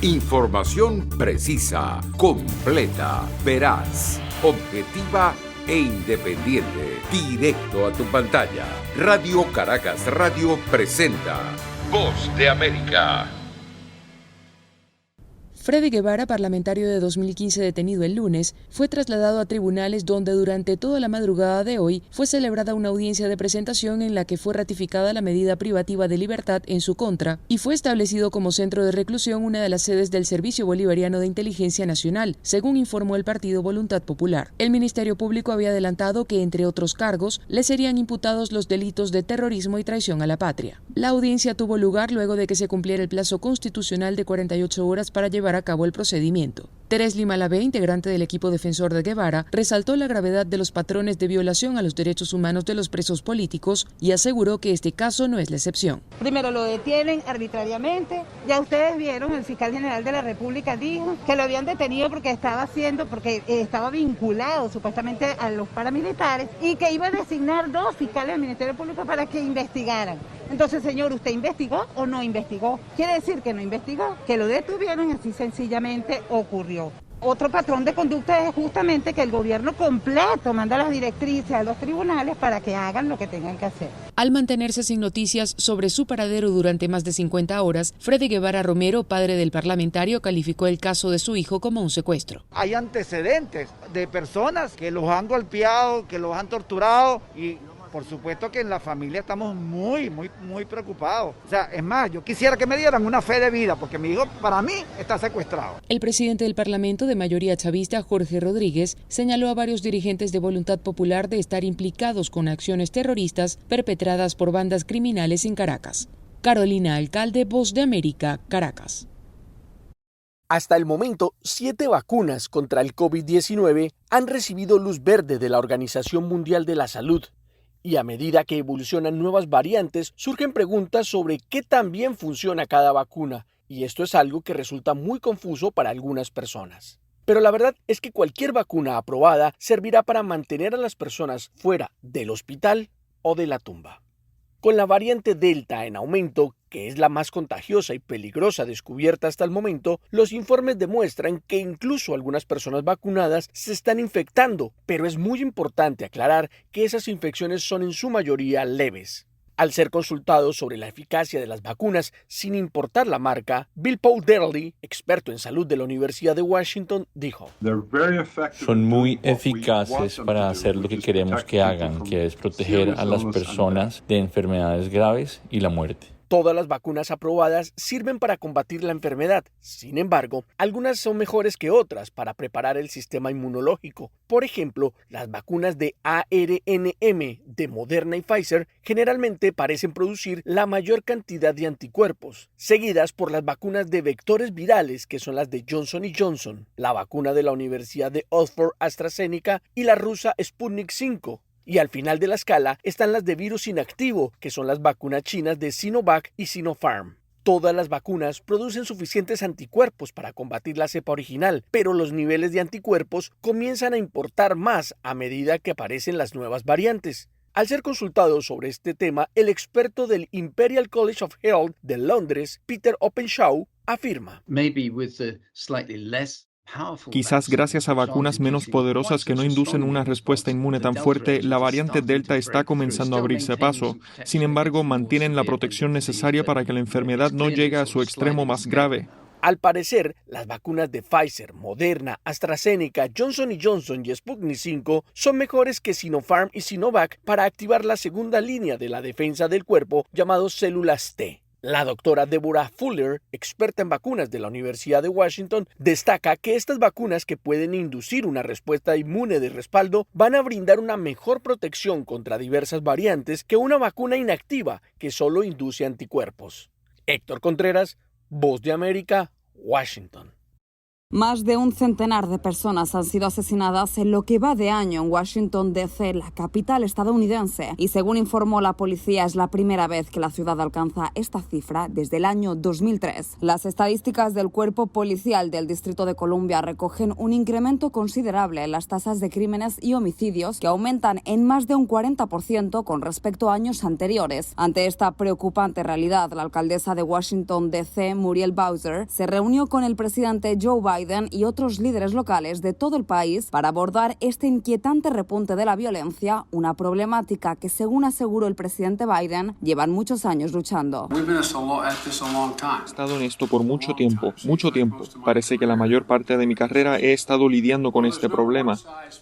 Información precisa, completa, veraz, objetiva e independiente. Directo a tu pantalla. Radio Caracas Radio presenta Voz de América. Freddy Guevara, parlamentario de 2015 detenido el lunes, fue trasladado a tribunales donde durante toda la madrugada de hoy fue celebrada una audiencia de presentación en la que fue ratificada la medida privativa de libertad en su contra y fue establecido como centro de reclusión una de las sedes del Servicio Bolivariano de Inteligencia Nacional, según informó el partido Voluntad Popular. El Ministerio Público había adelantado que, entre otros cargos, le serían imputados los delitos de terrorismo y traición a la patria. La audiencia tuvo lugar luego de que se cumpliera el plazo constitucional de 48 horas para llevar a cabo el procedimiento. Teresli Malavé, integrante del equipo defensor de Guevara, resaltó la gravedad de los patrones de violación a los derechos humanos de los presos políticos y aseguró que este caso no es la excepción. Primero lo detienen arbitrariamente. Ya ustedes vieron, el fiscal general de la República dijo que lo habían detenido porque estaba vinculado supuestamente a los paramilitares y que iba a designar 2 fiscales del Ministerio Público para que investigaran. Entonces, señor, ¿usted investigó o no investigó? Quiere decir que no investigó, que lo detuvieron y así sencillamente ocurrió. Otro patrón de conducta es justamente que el gobierno completo manda las directrices a los tribunales para que hagan lo que tengan que hacer. Al mantenerse sin noticias sobre su paradero durante más de 50 horas, Freddy Guevara Romero, padre del parlamentario, calificó el caso de su hijo como un secuestro. Hay antecedentes de personas que los han golpeado, que los han torturado y por supuesto que en la familia estamos muy preocupados. O sea, es más, yo quisiera que me dieran una fe de vida, porque mi hijo, para mí, está secuestrado. El presidente del Parlamento de mayoría chavista, Jorge Rodríguez, señaló a varios dirigentes de Voluntad Popular de estar implicados con acciones terroristas perpetradas por bandas criminales en Caracas. Carolina Alcalde, Voz de América, Caracas. Hasta el momento, 7 vacunas contra el COVID-19 han recibido luz verde de la Organización Mundial de la Salud. Y a medida que evolucionan nuevas variantes, surgen preguntas sobre qué tan bien funciona cada vacuna, y esto es algo que resulta muy confuso para algunas personas. Pero la verdad es que cualquier vacuna aprobada servirá para mantener a las personas fuera del hospital o de la tumba. Con la variante Delta en aumento, que es la más contagiosa y peligrosa descubierta hasta el momento, los informes demuestran que incluso algunas personas vacunadas se están infectando, pero es muy importante aclarar que esas infecciones son en su mayoría leves. Al ser consultado sobre la eficacia de las vacunas, sin importar la marca, Bill Powderly, experto en salud de la Universidad de Washington, dijo: Son muy eficaces para hacer lo que queremos que hagan, que es proteger a las personas de enfermedades graves y la muerte. Todas las vacunas aprobadas sirven para combatir la enfermedad. Sin embargo, algunas son mejores que otras para preparar el sistema inmunológico. Por ejemplo, las vacunas de ARNM de Moderna y Pfizer generalmente parecen producir la mayor cantidad de anticuerpos, seguidas por las vacunas de vectores virales, que son las de Johnson & Johnson, la vacuna de la Universidad de Oxford AstraZeneca y la rusa Sputnik V. Y al final de la escala están las de virus inactivo, que son las vacunas chinas de Sinovac y Sinopharm. Todas las vacunas producen suficientes anticuerpos para combatir la cepa original, pero los niveles de anticuerpos comienzan a importar más a medida que aparecen las nuevas variantes. Al ser consultado sobre este tema, el experto del Imperial College of Health de Londres, Peter Openshaw, afirma: Quizás gracias a vacunas menos poderosas que no inducen una respuesta inmune tan fuerte, la variante Delta está comenzando a abrirse paso. Sin embargo, mantienen la protección necesaria para que la enfermedad no llegue a su extremo más grave. Al parecer, las vacunas de Pfizer, Moderna, AstraZeneca, Johnson & Johnson y Sputnik V son mejores que Sinopharm y Sinovac para activar la segunda línea de la defensa del cuerpo, llamados células T. La doctora Deborah Fuller, experta en vacunas de la Universidad de Washington, destaca que estas vacunas, que pueden inducir una respuesta inmune de respaldo, van a brindar una mejor protección contra diversas variantes que una vacuna inactiva que solo induce anticuerpos. Héctor Contreras, Voz de América, Washington. Más de un centenar de personas han sido asesinadas en lo que va de año en Washington, D.C., la capital estadounidense. Y según informó la policía, es la primera vez que la ciudad alcanza esta cifra desde el año 2003. Las estadísticas del Cuerpo Policial del Distrito de Columbia recogen un incremento considerable en las tasas de crímenes y homicidios que aumentan en más de un 40% con respecto a años anteriores. Ante esta preocupante realidad, la alcaldesa de Washington, D.C., Muriel Bowser, se reunió con el presidente Joe Biden y otros líderes locales de todo el país para abordar este inquietante repunte de la violencia, una problemática que, según aseguró el presidente Biden, llevan muchos años luchando. He estado en esto por mucho tiempo. Parece que la mayor parte de mi carrera he estado lidiando con este problema.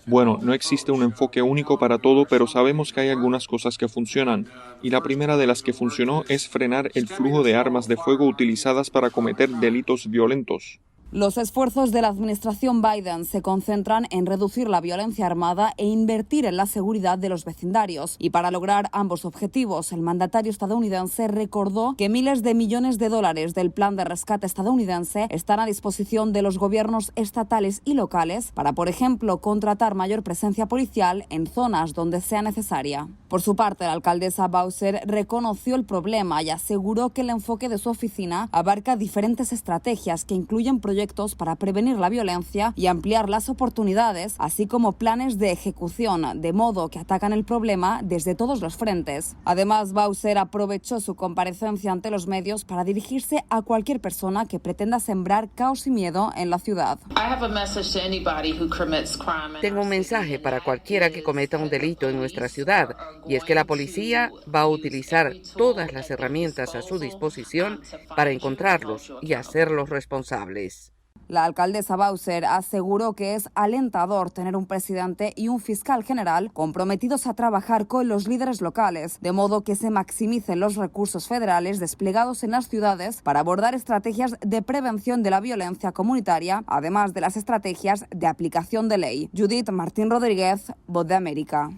Bueno, no existe un enfoque único para todo, pero sabemos que hay algunas cosas que funcionan. Y la primera de las que funcionó es frenar el flujo de armas de fuego utilizadas para cometer delitos violentos. Los esfuerzos de la administración Biden se concentran en reducir la violencia armada e invertir en la seguridad de los vecindarios. Y para lograr ambos objetivos, el mandatario estadounidense recordó que miles de millones de dólares del plan de rescate estadounidense están a disposición de los gobiernos estatales y locales para, por ejemplo, contratar mayor presencia policial en zonas donde sea necesaria. Por su parte, la alcaldesa Bowser reconoció el problema y aseguró que el enfoque de su oficina abarca diferentes estrategias que incluyen proyectos para prevenir la violencia y ampliar las oportunidades, así como planes de ejecución, de modo que atacan el problema desde todos los frentes. Además, Bowser aprovechó su comparecencia ante los medios para dirigirse a cualquier persona que pretenda sembrar caos y miedo en la ciudad. Tengo un mensaje para cualquiera que cometa un delito en nuestra ciudad, y es que la policía va a utilizar todas las herramientas a su disposición para encontrarlos y hacerlos responsables. La alcaldesa Bowser aseguró que es alentador tener un presidente y un fiscal general comprometidos a trabajar con los líderes locales, de modo que se maximicen los recursos federales desplegados en las ciudades para abordar estrategias de prevención de la violencia comunitaria, además de las estrategias de aplicación de ley. Judith Martín Rodríguez, Voz de América.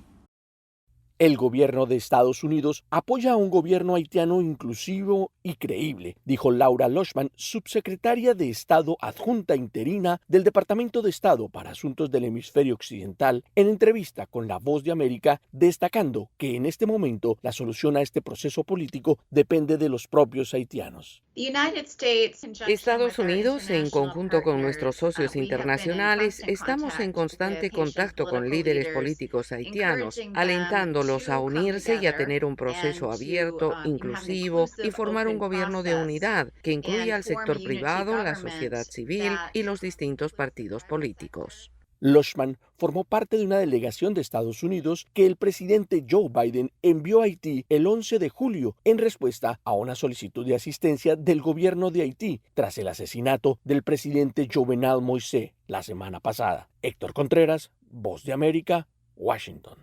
El gobierno de Estados Unidos apoya a un gobierno haitiano inclusivo y creíble, dijo Laura Loshman, subsecretaria de Estado adjunta interina del Departamento de Estado para Asuntos del Hemisferio Occidental, en entrevista con La Voz de América, destacando que en este momento la solución a este proceso político depende de los propios haitianos. Estados Unidos, en conjunto con nuestros socios internacionales, estamos en constante contacto con líderes políticos haitianos, alentándolos a unirse y a tener un proceso abierto, inclusivo y formar un gobierno de unidad que incluya al sector privado, la sociedad civil y los distintos partidos políticos. Loshman formó parte de una delegación de Estados Unidos que el presidente Joe Biden envió a Haití el 11 de julio en respuesta a una solicitud de asistencia del gobierno de Haití tras el asesinato del presidente Jovenel Moïse la semana pasada. Héctor Contreras, Voz de América, Washington.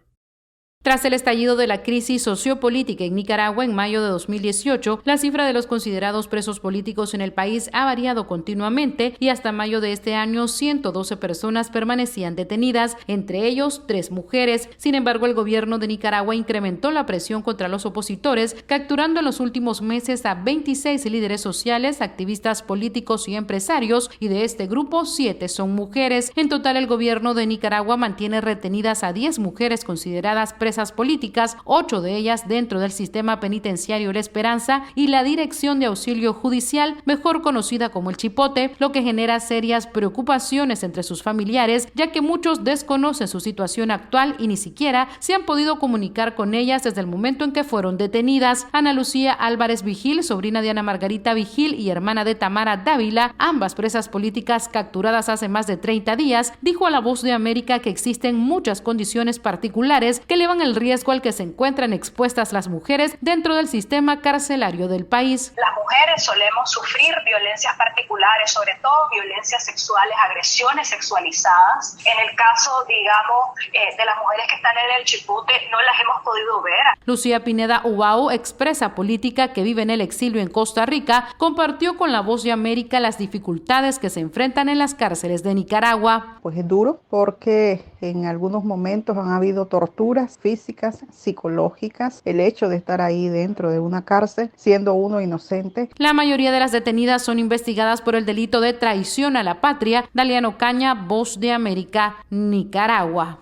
Tras el estallido de la crisis sociopolítica en Nicaragua en mayo de 2018, la cifra de los considerados presos políticos en el país ha variado continuamente y hasta mayo de este año 112 personas permanecían detenidas, entre ellos 3 mujeres. Sin embargo, el gobierno de Nicaragua incrementó la presión contra los opositores, capturando en los últimos meses a 26 líderes sociales, activistas políticos y empresarios, y de este grupo 7 son mujeres. En total, el gobierno de Nicaragua mantiene retenidas a 10 mujeres consideradas presas políticas, 8 de ellas dentro del sistema penitenciario La Esperanza y la Dirección de Auxilio Judicial, mejor conocida como el Chipote, lo que genera serias preocupaciones entre sus familiares, ya que muchos desconocen su situación actual y ni siquiera se han podido comunicar con ellas desde el momento en que fueron detenidas. Ana Lucía Álvarez Vigil, sobrina de Ana Margarita Vigil y hermana de Tamara Dávila, ambas presas políticas capturadas hace más de 30 días, dijo a La Voz de América que existen muchas condiciones particulares que elevan el riesgo al que se encuentran expuestas las mujeres dentro del sistema carcelario del país. Las mujeres solemos sufrir violencias particulares, sobre todo violencias sexuales, agresiones sexualizadas. En el caso, digamos, de las mujeres que están en el Chipote, no las hemos podido ver. Lucía Pineda Ubao, expresa política que vive en el exilio en Costa Rica, compartió con La Voz de América las dificultades que se enfrentan en las cárceles de Nicaragua. Pues es duro porque en algunos momentos han habido torturas físicas físicas, psicológicas, el hecho de estar ahí dentro de una cárcel siendo uno inocente. La mayoría de las detenidas son investigadas por el delito de traición a la patria. Dalian Ocaña, Voz de América, Nicaragua.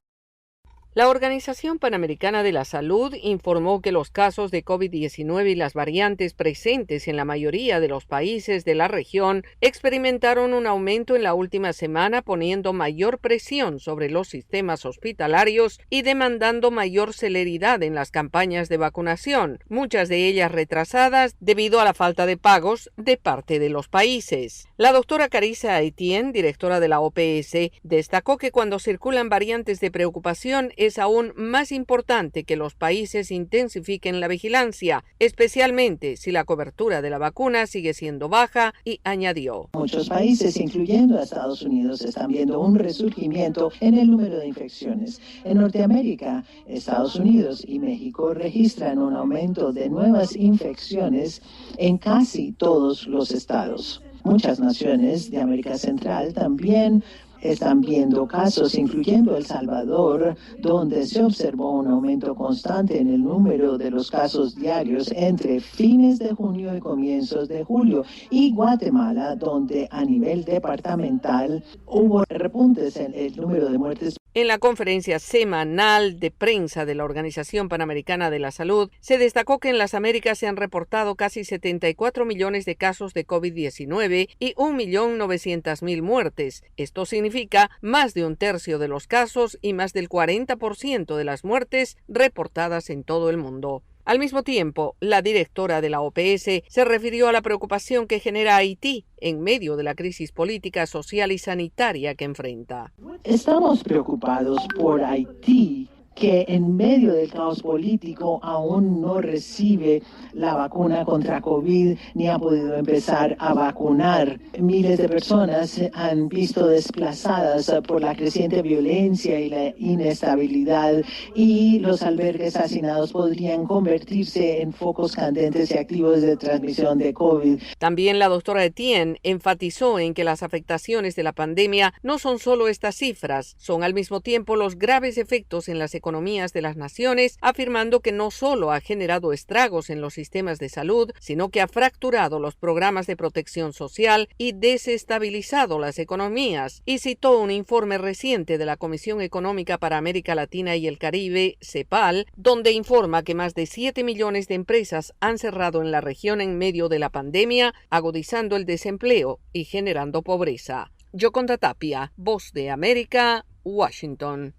La Organización Panamericana de la Salud informó que los casos de COVID-19 y las variantes presentes en la mayoría de los países de la región experimentaron un aumento en la última semana, poniendo mayor presión sobre los sistemas hospitalarios y demandando mayor celeridad en las campañas de vacunación, muchas de ellas retrasadas debido a la falta de pagos de parte de los países. La doctora Carissa Etienne, directora de la OPS, destacó que cuando circulan variantes de preocupación es aún más importante que los países intensifiquen la vigilancia, especialmente si la cobertura de la vacuna sigue siendo baja, y añadió: Muchos países, incluyendo a Estados Unidos, están viendo un resurgimiento en el número de infecciones. En Norteamérica, Estados Unidos y México registran un aumento de nuevas infecciones en casi todos los estados. Muchas naciones de América Central también están viendo casos, incluyendo El Salvador, donde se observó un aumento constante en el número de los casos diarios entre fines de junio y comienzos de julio, y Guatemala, donde a nivel departamental hubo repuntes en el número de muertes. En la conferencia semanal de prensa de la Organización Panamericana de la Salud, se destacó que en las Américas se han reportado casi 74 millones de casos de COVID-19 y 1.900.000 muertes. Esto significa más de un tercio de los casos y más del 40% de las muertes reportadas en todo el mundo. Al mismo tiempo, la directora de la OPS se refirió a la preocupación que genera Haití en medio de la crisis política, social y sanitaria que enfrenta. Estamos preocupados por Haití, que en medio del caos político aún no recibe la vacuna contra COVID ni ha podido empezar a vacunar. Miles de personas han visto desplazadas por la creciente violencia y la inestabilidad, y los albergues hacinados podrían convertirse en focos candentes y activos de transmisión de COVID. También la doctora Etienne enfatizó en que las afectaciones de la pandemia no son solo estas cifras, son al mismo tiempo los graves efectos en las economías de las naciones, afirmando que no solo ha generado estragos en los sistemas de salud, sino que ha fracturado los programas de protección social y desestabilizado las economías, y citó un informe reciente de la Comisión Económica para América Latina y el Caribe, CEPAL, donde informa que más de 7 millones de empresas han cerrado en la región en medio de la pandemia, agudizando el desempleo y generando pobreza. Yoconda Tapia, Voz de América, Washington.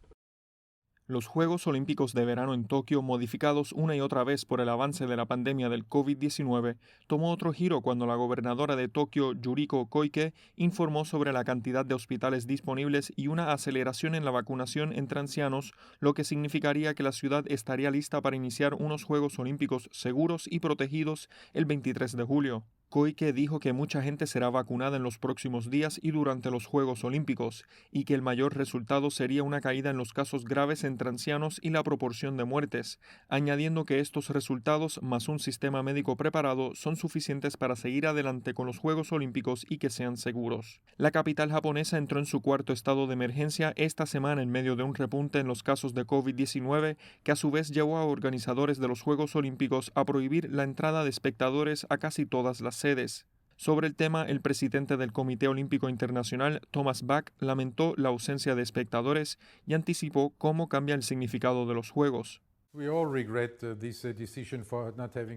Los Juegos Olímpicos de Verano en Tokio, modificados una y otra vez por el avance de la pandemia del COVID-19, tomó otro giro cuando la gobernadora de Tokio, Yuriko Koike, informó sobre la cantidad de hospitales disponibles y una aceleración en la vacunación entre ancianos, lo que significaría que la ciudad estaría lista para iniciar unos Juegos Olímpicos seguros y protegidos el 23 de julio. Koike dijo que mucha gente será vacunada en los próximos días y durante los Juegos Olímpicos, y que el mayor resultado sería una caída en los casos graves entre ancianos y la proporción de muertes, añadiendo que estos resultados, más un sistema médico preparado, son suficientes para seguir adelante con los Juegos Olímpicos y que sean seguros. La capital japonesa entró en su cuarto estado de emergencia esta semana en medio de un repunte en los casos de COVID-19, que a su vez llevó a organizadores de los Juegos Olímpicos a prohibir la entrada de espectadores a casi todas las sedes. Sobre el tema, el presidente del Comité Olímpico Internacional, Thomas Bach, lamentó la ausencia de espectadores y anticipó cómo cambia el significado de los Juegos.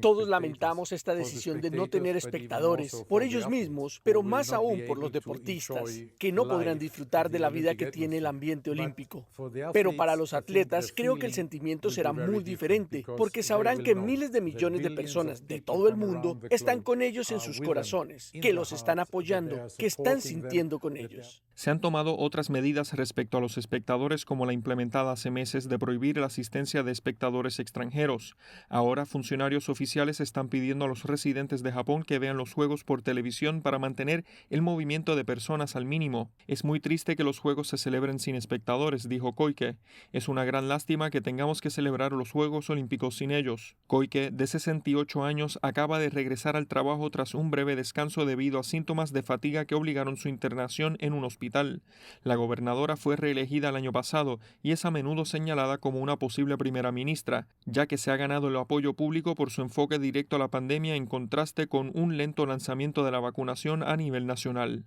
Todos lamentamos esta decisión de no tener espectadores por ellos mismos, pero más aún por los deportistas, que no podrán disfrutar de la vida que tiene el ambiente olímpico. Pero para los atletas creo que el sentimiento será muy diferente, porque sabrán que miles de millones de personas de todo el mundo están con ellos en sus corazones, que los están apoyando, que están sintiendo con ellos. Se han tomado otras medidas respecto a los espectadores, como la implementada hace meses de prohibir la asistencia de espectadores espectadores extranjeros. Ahora, funcionarios oficiales están pidiendo a los residentes de Japón que vean los juegos por televisión para mantener el movimiento de personas al mínimo. Es muy triste que los juegos se celebren sin espectadores, dijo Koike. Es una gran lástima que tengamos que celebrar los Juegos Olímpicos sin ellos. Koike, de 68 años, acaba de regresar al trabajo tras un breve descanso debido a síntomas de fatiga que obligaron su internación en un hospital. La gobernadora fue reelegida el año pasado y es a menudo señalada como una posible primera ministra, ya que se ha ganado el apoyo público por su enfoque directo a la pandemia en contraste con un lento lanzamiento de la vacunación a nivel nacional.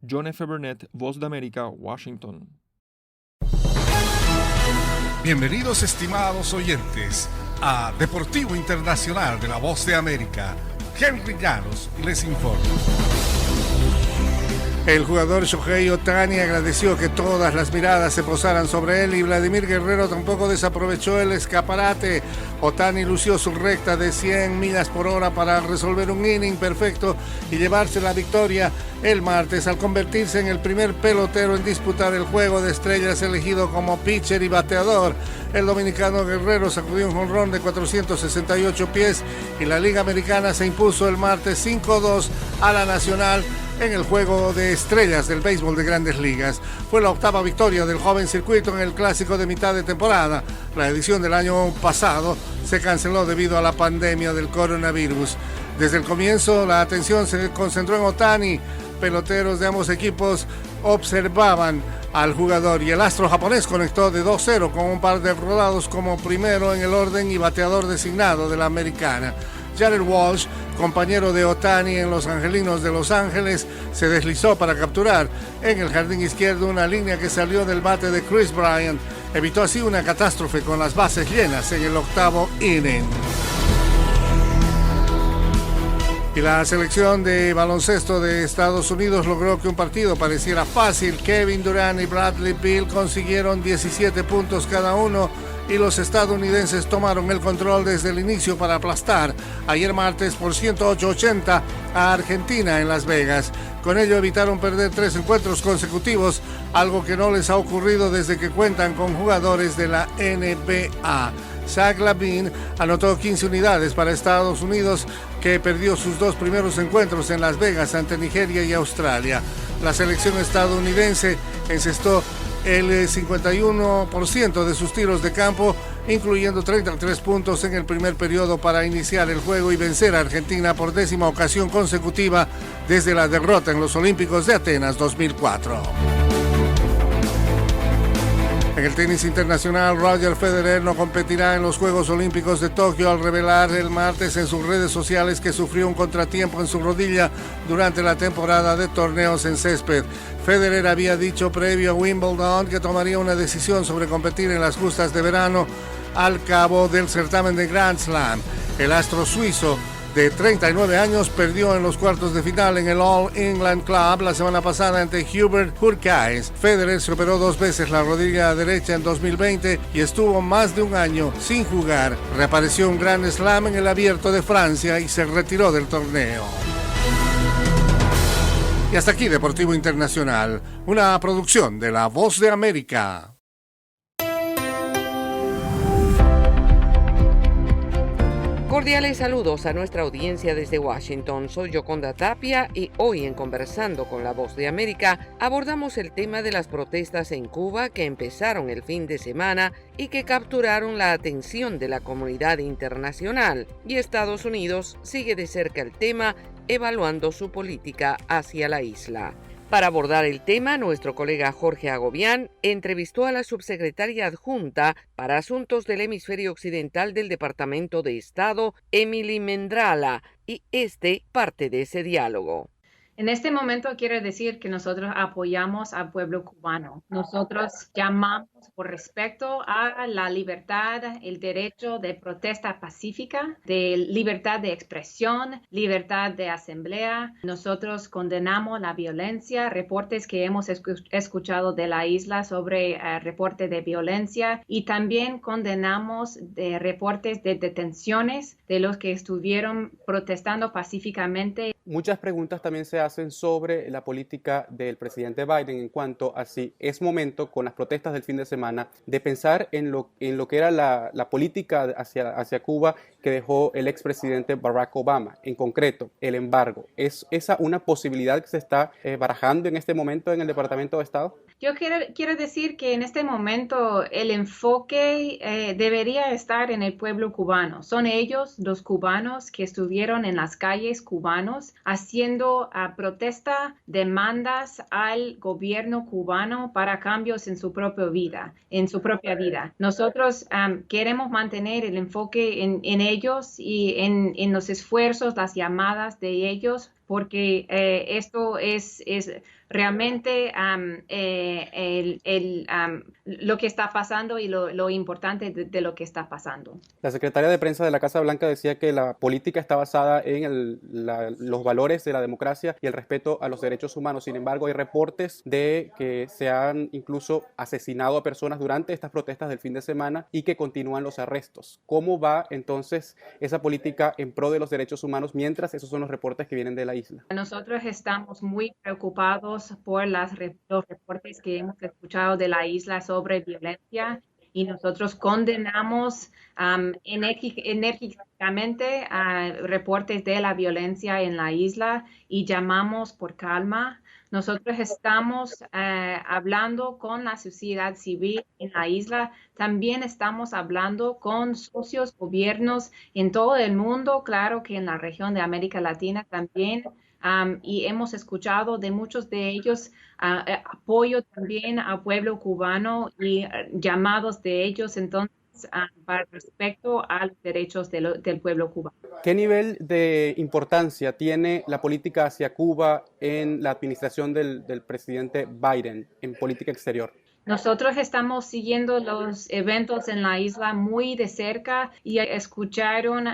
John F. Burnett, Voz de América, Washington. Bienvenidos, estimados oyentes, a Deportivo Internacional de la Voz de América. Henry Llanos les informa. El jugador Shohei Ohtani agradeció que todas las miradas se posaran sobre él y Vladimir Guerrero tampoco desaprovechó el escaparate. Ohtani lució su recta de 100 millas por hora para resolver un inning perfecto y llevarse la victoria el martes al convertirse en el primer pelotero en disputar el Juego de Estrellas elegido como pitcher y bateador. El dominicano Guerrero sacudió un jonrón de 468 pies y la Liga Americana se impuso el martes 5-2 a la Nacional en el Juego de Estrellas del béisbol de Grandes Ligas. Fue la octava victoria del joven circuito en el clásico de mitad de temporada. La edición del año pasado se canceló debido a la pandemia del coronavirus. Desde el comienzo la atención se concentró en Ohtani. Peloteros de ambos equipos observaban al jugador y el astro japonés conectó de 2-0 con un par de rodados como primero en el orden y bateador designado de la americana. Jared Walsh, compañero de Ohtani en los Angelinos de Los Ángeles, se deslizó para capturar en el jardín izquierdo una línea que salió del bate de Chris Bryant. Evitó así una catástrofe con las bases llenas en el octavo inning. Y la selección de baloncesto de Estados Unidos logró que un partido pareciera fácil. Kevin Durant y Bradley Beal consiguieron 17 puntos cada uno y los estadounidenses tomaron el control desde el inicio para aplastar ayer martes por 108-80 a Argentina en Las Vegas. Con ello evitaron perder 3 encuentros consecutivos, algo que no les ha ocurrido desde que cuentan con jugadores de la NBA. Zach LaVine anotó 15 unidades para Estados Unidos, que perdió sus 2 primeros encuentros en Las Vegas ante Nigeria y Australia. La selección estadounidense encestó el 51% de sus tiros de campo, incluyendo 33 puntos en el primer periodo para iniciar el juego y vencer a Argentina por 10ª ocasión consecutiva desde la derrota en los Olímpicos de Atenas 2004. En el tenis internacional, Roger Federer no competirá en los Juegos Olímpicos de Tokio al revelar el martes en sus redes sociales que sufrió un contratiempo en su rodilla durante la temporada de torneos en césped. Federer había dicho previo a Wimbledon que tomaría una decisión sobre competir en las justas de verano al cabo del certamen de Grand Slam. El astro suizo de 39 años perdió en los cuartos de final en el All England Club la semana pasada ante Hubert Hurkacz. Federer se operó 2 veces la rodilla derecha en 2020 y estuvo más de un año sin jugar. Reapareció un Grand Slam en el Abierto de Francia y se retiró del torneo. Y hasta aquí Deportivo Internacional, una producción de La Voz de América. Cordiales saludos a nuestra audiencia desde Washington. Soy Yoconda Tapia y hoy en Conversando con la Voz de América abordamos el tema de las protestas en Cuba que empezaron el fin de semana y que capturaron la atención de la comunidad internacional. Y Estados Unidos sigue de cerca el tema, evaluando su política hacia la isla. Para abordar el tema, nuestro colega Jorge Agobián entrevistó a la subsecretaria adjunta para Asuntos del Hemisferio Occidental del Departamento de Estado, Emily Mendrala, y parte de ese diálogo. En este momento quiero decir que nosotros apoyamos al pueblo cubano. Nosotros llamamos por respecto a la libertad, el derecho de protesta pacífica, de libertad de expresión, libertad de asamblea. Nosotros condenamos la violencia, reportes que hemos escuchado de la isla sobre reporte de violencia, y también condenamos reportes de detenciones de los que estuvieron protestando pacíficamente. Muchas preguntas también se hacen sobre la política del presidente Biden en cuanto a si es momento, con las protestas del fin de semana, de pensar en lo que era la política hacia Cuba que dejó el expresidente Barack Obama. En concreto, el embargo. ¿Es esa una posibilidad que se está barajando en este momento en el Departamento de Estado? Yo quiero decir que en este momento el enfoque debería estar en el pueblo cubano. Son ellos, los cubanos, que estuvieron en las calles cubanos haciendo protesta, demandas al gobierno cubano para cambios en su propia vida. Nosotros queremos mantener el enfoque en ellos y en los esfuerzos, las llamadas de ellos, porque esto es realmente lo que está pasando y lo importante de lo que está pasando. La secretaria de prensa de la Casa Blanca decía que la política está basada en los valores de la democracia y el respeto a los derechos humanos. Sin embargo, hay reportes de que se han incluso asesinado a personas durante estas protestas del fin de semana y que continúan los arrestos. ¿Cómo va entonces esa política en pro de los derechos humanos mientras esos son los reportes que vienen de la isla? Nosotros estamos muy preocupados por los reportes que hemos escuchado de la isla sobre violencia y nosotros condenamos enérgicamente reportes de la violencia en la isla y llamamos por calma. Nosotros estamos hablando con la sociedad civil en la isla, también estamos hablando con socios, gobiernos en todo el mundo, claro que en la región de América Latina también. Y hemos escuchado de muchos de ellos apoyo también al pueblo cubano y llamados de ellos entonces para respecto a los derechos del pueblo cubano. ¿Qué nivel de importancia tiene la política hacia Cuba en la administración del presidente Biden en política exterior? Nosotros estamos siguiendo los eventos en la isla muy de cerca y escucharon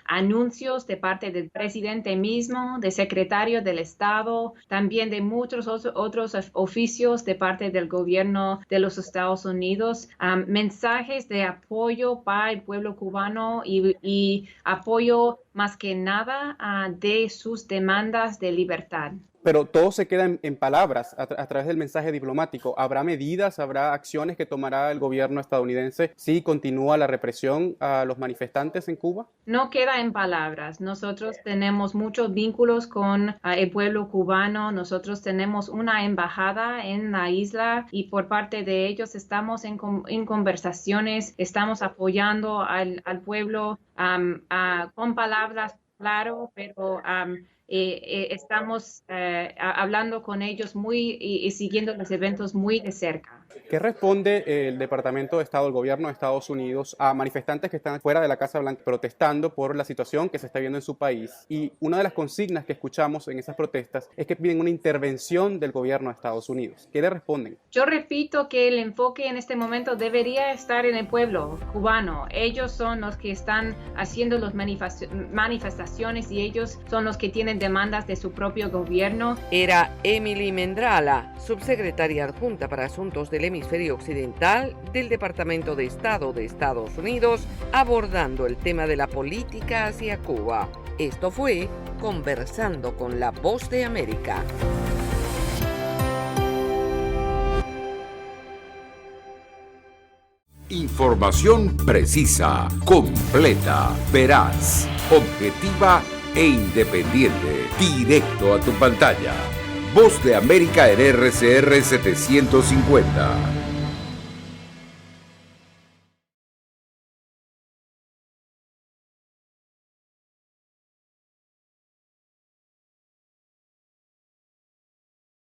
anuncios de parte del presidente mismo, del secretario del Estado, también de muchos otros oficios de parte del gobierno de los Estados Unidos, mensajes de apoyo para el pueblo cubano y apoyo más que nada de sus demandas de libertad. Pero todo se queda en palabras a través del mensaje diplomático. ¿Habrá medidas, habrá acciones que tomará el gobierno estadounidense si continúa la represión a los manifestantes en Cuba? No queda en palabras. Nosotros tenemos muchos vínculos con el pueblo cubano. Nosotros tenemos una embajada en la isla y por parte de ellos estamos en conversaciones, estamos apoyando al pueblo con palabras, claro, pero estamos hablando con ellos y siguiendo los eventos muy de cerca. ¿Qué responde el Departamento de Estado, el gobierno de Estados Unidos, a manifestantes que están fuera de la Casa Blanca protestando por la situación que se está viendo en su país? Y una de las consignas que escuchamos en esas protestas es que piden una intervención del gobierno de Estados Unidos. ¿Qué le responden? Yo repito que el enfoque en este momento debería estar en el pueblo cubano. Ellos son los que están haciendo las manifestaciones y ellos son los que tienen demandas de su propio gobierno. Era Emily Mendrala, subsecretaria adjunta para Asuntos del Hemisferio Occidental del Departamento de Estado de Estados Unidos, abordando el tema de la política hacia Cuba. Esto fue Conversando con la Voz de América. Información precisa, completa, veraz, objetiva e independiente. Directo a tu pantalla. Voz de América en RCR 750.